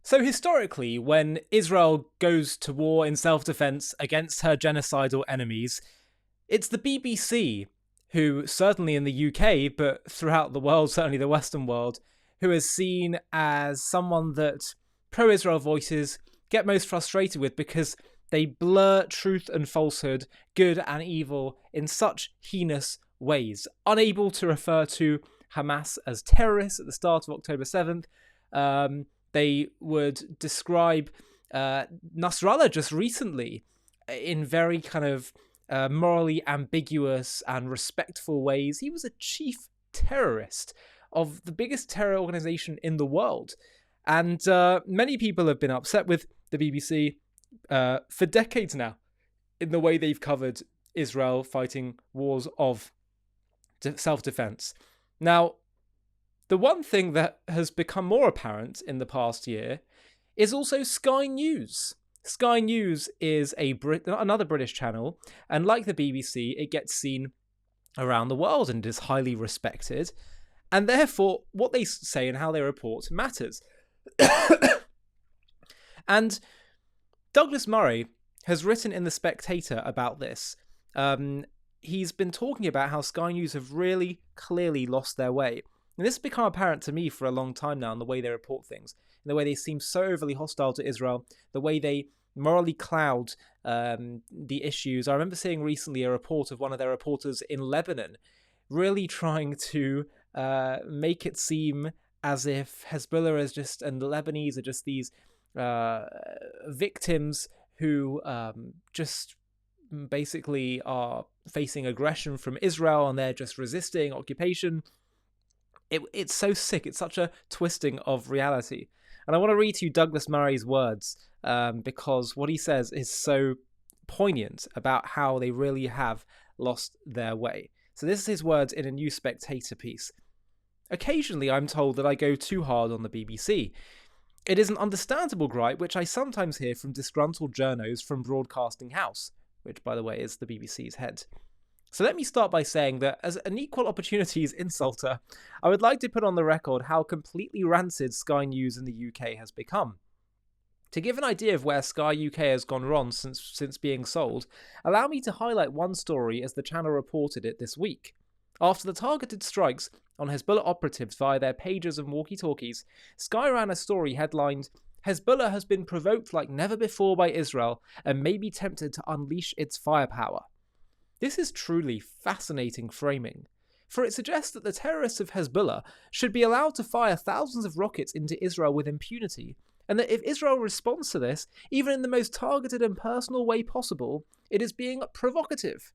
So historically, when Israel goes to war in self-defense against her genocidal enemies, it's the BBC who, certainly in the UK, but throughout the world, certainly the Western world, who is seen as someone that pro-Israel voices get most frustrated with because they blur truth and falsehood, good and evil in such heinous ways, unable to refer to Hamas as terrorists at the start of October 7th. They would describe Nasrallah just recently in very kind of morally ambiguous and respectful ways. He was a chief terrorist of the biggest terror organization in the world. And many people have been upset with the BBC for decades now in the way they've covered Israel fighting wars of self-defense. Now, the one thing that has become more apparent in the past year is also Sky News. Sky News is another British channel, and like the BBC, it gets seen around the world and is highly respected. And therefore, what they say and how they report matters. And Douglas Murray has written in The Spectator about this. He's been talking about how Sky News have really clearly lost their way. And this has become apparent to me for a long time now in the way they report things, in the way they seem so overly hostile to Israel, the way they morally cloud the issues. I remember seeing recently a report of one of their reporters in Lebanon really trying to make it seem as if Hezbollah is just, and the Lebanese are just these victims who just basically are facing aggression from Israel and they're just resisting occupation. It's so sick. It's such a twisting of reality. And I want to read to you Douglas Murray's words because what he says is so poignant about how they really have lost their way. So this is his words in a New Spectator piece. Occasionally I'm told that I go too hard on the BBC. It is an understandable gripe which I sometimes hear from disgruntled journos from Broadcasting House, which by the way is the BBC's head. So let me start by saying that as an equal opportunities insulter, I would like to put on the record how completely rancid Sky News in the UK has become. To give an idea of where Sky UK has gone wrong since being sold, allow me to highlight one story as the channel reported it this week. After the targeted strikes on Hezbollah operatives via their pagers and walkie-talkies, Sky ran a story headlined, "Hezbollah has been provoked like never before by Israel and may be tempted to unleash its firepower." This is truly fascinating framing, for it suggests that the terrorists of Hezbollah should be allowed to fire thousands of rockets into Israel with impunity, and that if Israel responds to this, even in the most targeted and personal way possible, it is being provocative.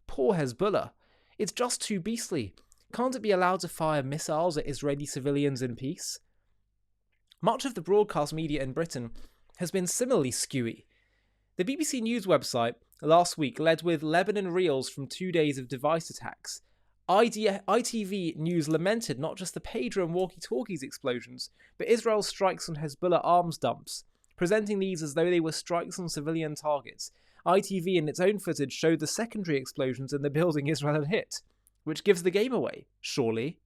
Poor Hezbollah. It's just too beastly. Can't it be allowed to fire missiles at Israeli civilians in peace? Much of the broadcast media in Britain has been similarly skewy. The BBC News website last week led with Lebanon reels from 2 days of device attacks. ITV News lamented not just the pager and walkie-talkies explosions, but Israel's strikes on Hezbollah arms dumps, presenting these as though they were strikes on civilian targets. ITV in its own footage showed the secondary explosions in the building Israel had hit, which gives the game away, surely.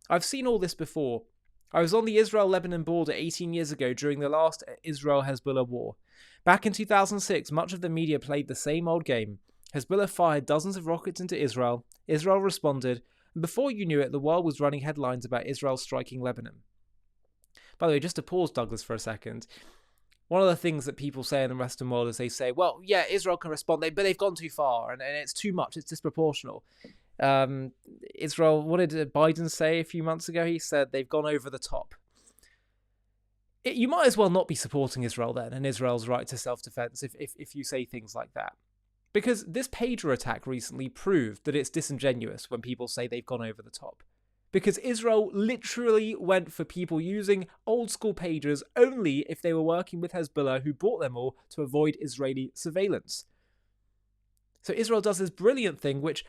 I've seen all this before. I was on the Israel-Lebanon border 18 years ago during the last Israel-Hezbollah war. Back in 2006, much of the media played the same old game. Hezbollah fired dozens of rockets into Israel, Israel responded, and before you knew it, the world was running headlines about Israel striking Lebanon. By the way, just to pause, Douglas, for a second, one of the things that people say in the Western world is they say, well, yeah, Israel can respond, but they've gone too far, and it's too much, it's disproportional. Israel, what did Biden say a few months ago? He said they've gone over the top. You might as well not be supporting Israel then, and Israel's right to self-defense if you say things like that. Because this pager attack recently proved that it's disingenuous when people say they've gone over the top. Because Israel literally went for people using old school pagers only if they were working with Hezbollah, who bought them all to avoid Israeli surveillance. So Israel does this brilliant thing which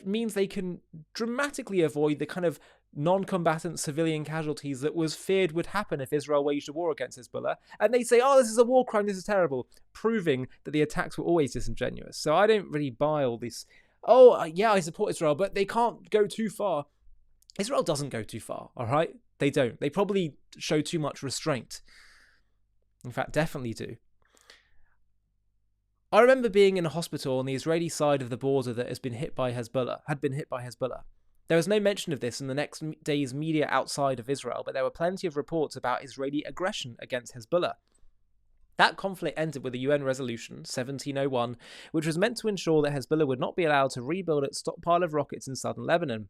means they can dramatically avoid the kind of non-combatant civilian casualties that was feared would happen if Israel waged a war against Hezbollah. And they say, oh, this is a war crime, this is terrible, proving that the attacks were always disingenuous. So I don't really buy all this, oh, yeah, I support Israel, but they can't go too far. Israel doesn't go too far, all right? They don't. They probably show too much restraint. In fact, definitely do. I remember being in a hospital on the Israeli side of the border that had been hit by Hezbollah. There was no mention of this in the next day's media outside of Israel, but there were plenty of reports about Israeli aggression against Hezbollah. That conflict ended with a UN resolution, 1701, which was meant to ensure that Hezbollah would not be allowed to rebuild its stockpile of rockets in southern Lebanon.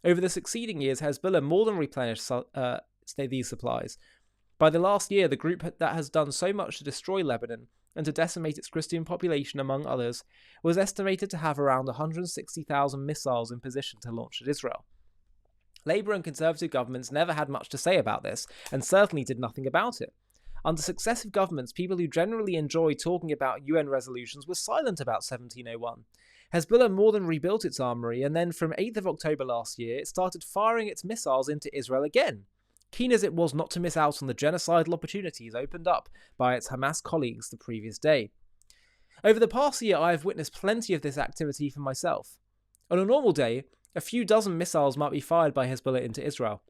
Over the succeeding years, Hezbollah more than replenished these supplies. By the last year, the group that has done so much to destroy Lebanon and to decimate its Christian population, among others, was estimated to have around 160,000 missiles in position to launch at Israel. Labour and Conservative governments never had much to say about this, and certainly did nothing about it. Under successive governments, people who generally enjoy talking about UN resolutions were silent about 1701. Hezbollah more than rebuilt its armoury, and then from 8th of October last year, it started firing its missiles into Israel again, keen as it was not to miss out on the genocidal opportunities opened up by its Hamas colleagues the previous day. Over the past year, I have witnessed plenty of this activity for myself. On a normal day, a few dozen missiles might be fired by Hezbollah into Israel.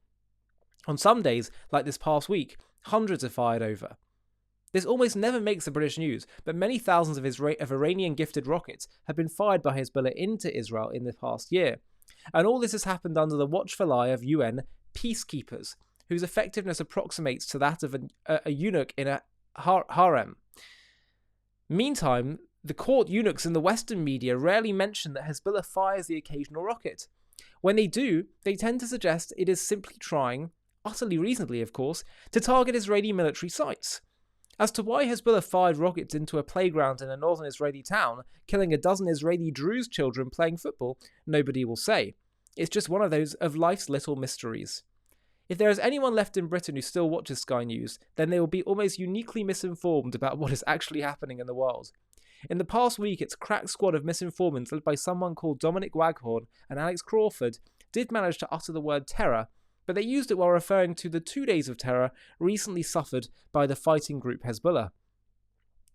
On some days, like this past week, hundreds are fired over. This almost never makes the British news, but many thousands of Iranian-gifted rockets have been fired by Hezbollah into Israel in the past year. And all this has happened under the watchful eye of UN peacekeepers, whose effectiveness approximates to that of a eunuch in a harem. Meantime, the court eunuchs in the Western media rarely mention that Hezbollah fires the occasional rocket. When they do, they tend to suggest it is simply trying, utterly reasonably of course, to target Israeli military sites. As to why Hezbollah fired rockets into a playground in a northern Israeli town, killing a dozen Israeli Druze children playing football, nobody will say. It's just one of those of life's little mysteries. If there is anyone left in Britain who still watches Sky News, then they will be almost uniquely misinformed about what is actually happening in the world. In the past week, its crack squad of misinformants led by someone called Dominic Waghorn and Alex Crawford did manage to utter the word terror, but they used it while referring to the 2 days of terror recently suffered by the fighting group Hezbollah.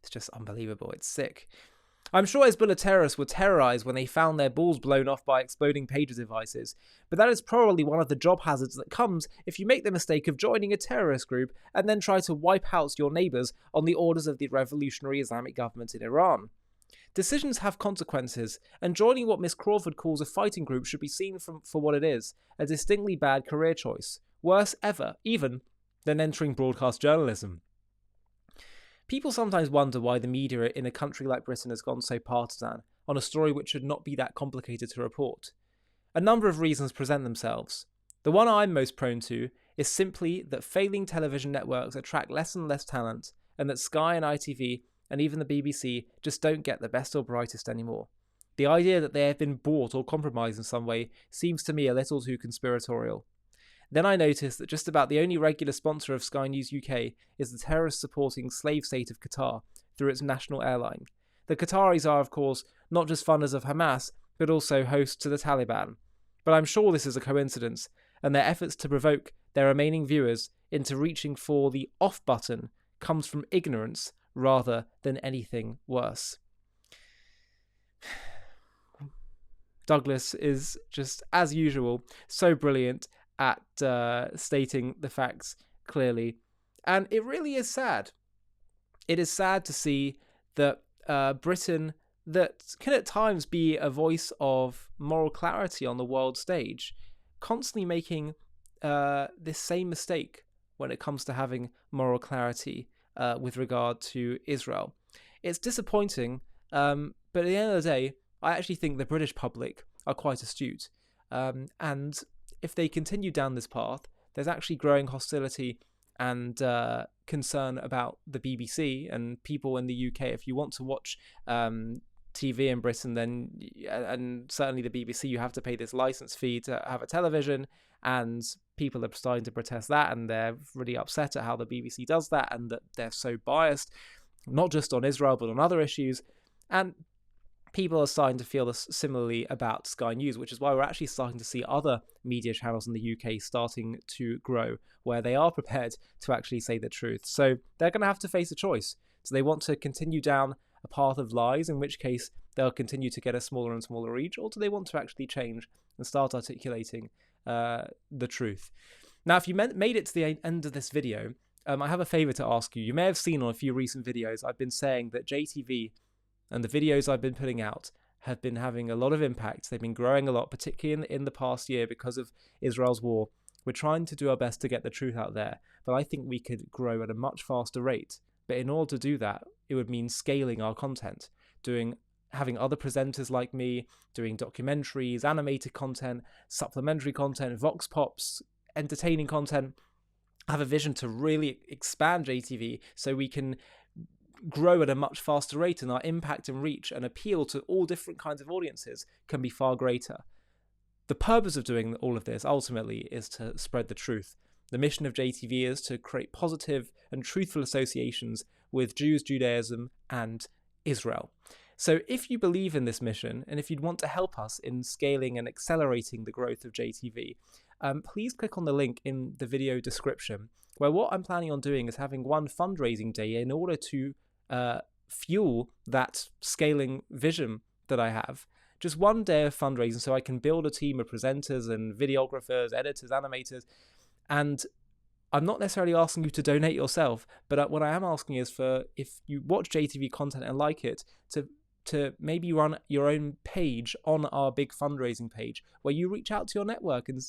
It's just unbelievable. It's sick. I'm sure Hezbollah terrorists were terrorized when they found their balls blown off by exploding pager devices, but that is probably one of the job hazards that comes if you make the mistake of joining a terrorist group and then try to wipe out your neighbours on the orders of the revolutionary Islamic government in Iran. Decisions have consequences, and joining what Miss Crawford calls a fighting group should be seen for what it is, a distinctly bad career choice, worse even than entering broadcast journalism. People sometimes wonder why the media in a country like Britain has gone so partisan on a story which should not be that complicated to report. A number of reasons present themselves. The one I'm most prone to is simply that failing television networks attract less and less talent, and that Sky and ITV and even the BBC just don't get the best or brightest anymore. The idea that they have been bought or compromised in some way seems to me a little too conspiratorial. Then I noticed that just about the only regular sponsor of Sky News UK is the terrorist-supporting slave state of Qatar through its national airline. The Qataris are, of course, not just funders of Hamas, but also hosts to the Taliban. But I'm sure this is a coincidence, and their efforts to provoke their remaining viewers into reaching for the off button comes from ignorance rather than anything worse. Douglas is just, as usual, so brilliant at stating the facts clearly. And it really is sad. It is sad to see that Britain, that can at times be a voice of moral clarity on the world stage, constantly making this same mistake when it comes to having moral clarity with regard to Israel. It's disappointing, but at the end of the day, I actually think the British public are quite astute. And if they continue down this path, there's actually growing hostility and concern about the BBC and people in the UK. If you want to watch TV in Britain, then, and certainly the BBC, you have to pay this license fee to have a television, and people are starting to protest that, and they're really upset at how the BBC does that, and that they're so biased, not just on Israel, but on other issues. And people are starting to feel this similarly about Sky News, which is why we're actually starting to see other media channels in the UK starting to grow, where they are prepared to actually say the truth. So they're going to have to face a choice. So they want to continue down a path of lies, in which case they'll continue to get a smaller and smaller reach, or do they want to actually change and start articulating the truth? Now, if you made it to the end of this video, I have a favor to ask you. You may have seen on a few recent videos, I've been saying that JTV and the videos I've been putting out have been having a lot of impact. They've been growing a lot, particularly in the past year because of Israel's war. We're trying to do our best to get the truth out there, but I think we could grow at a much faster rate. But in order to do that, it would mean scaling our content, having other presenters like me, doing documentaries, animated content, supplementary content, vox pops, entertaining content. I have a vision to really expand JTV so we can grow at a much faster rate, and our impact and reach and appeal to all different kinds of audiences can be far greater. The purpose of doing all of this ultimately is to spread the truth. The mission of JTV is to create positive and truthful associations with Jews, Judaism, and Israel. So if you believe in this mission, and if you'd want to help us in scaling and accelerating the growth of JTV, please click on the link in the video description, where what I'm planning on doing is having one fundraising day in order to fuel that scaling vision that I have. Just one day of fundraising so I can build a team of presenters and videographers, editors, animators. And I'm not necessarily asking you to donate yourself, but what I am asking is for, if you watch JTV content and like it, to maybe run your own page on our big fundraising page where you reach out to your network and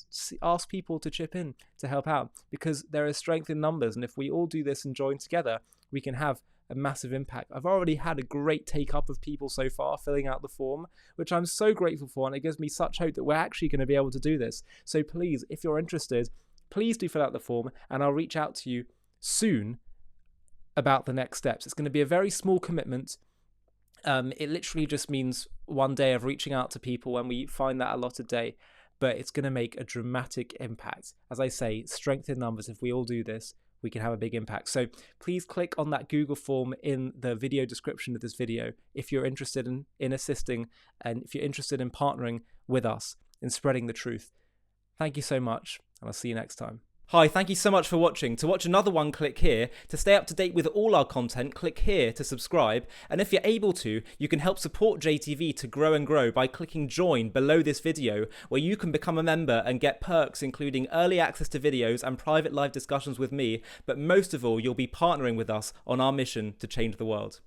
ask people to chip in to help out, because there is strength in numbers. And if we all do this and join together, we can have a massive impact. I've already had a great take up of people so far filling out the form, which I'm so grateful for, and it gives me such hope that we're actually going to be able to do this. So please, if you're interested, please do fill out the form, and I'll reach out to you soon about the next steps. It's going to be a very small commitment. It literally just means one day of reaching out to people when we find that allotted day, but it's going to make a dramatic impact. As I say, strength in numbers. If we all do this, we can have a big impact. So please click on that Google form in the video description of this video if you're interested in assisting, and if you're interested in partnering with us in spreading the truth. Thank you so much, and I'll see you next time. Hi, thank you so much for watching. To watch another one, click here. To stay up to date with all our content, click here to subscribe. And if you're able to, you can help support JTV to grow and grow by clicking join below this video, where you can become a member and get perks including early access to videos and private live discussions with me. But most of all, you'll be partnering with us on our mission to change the world.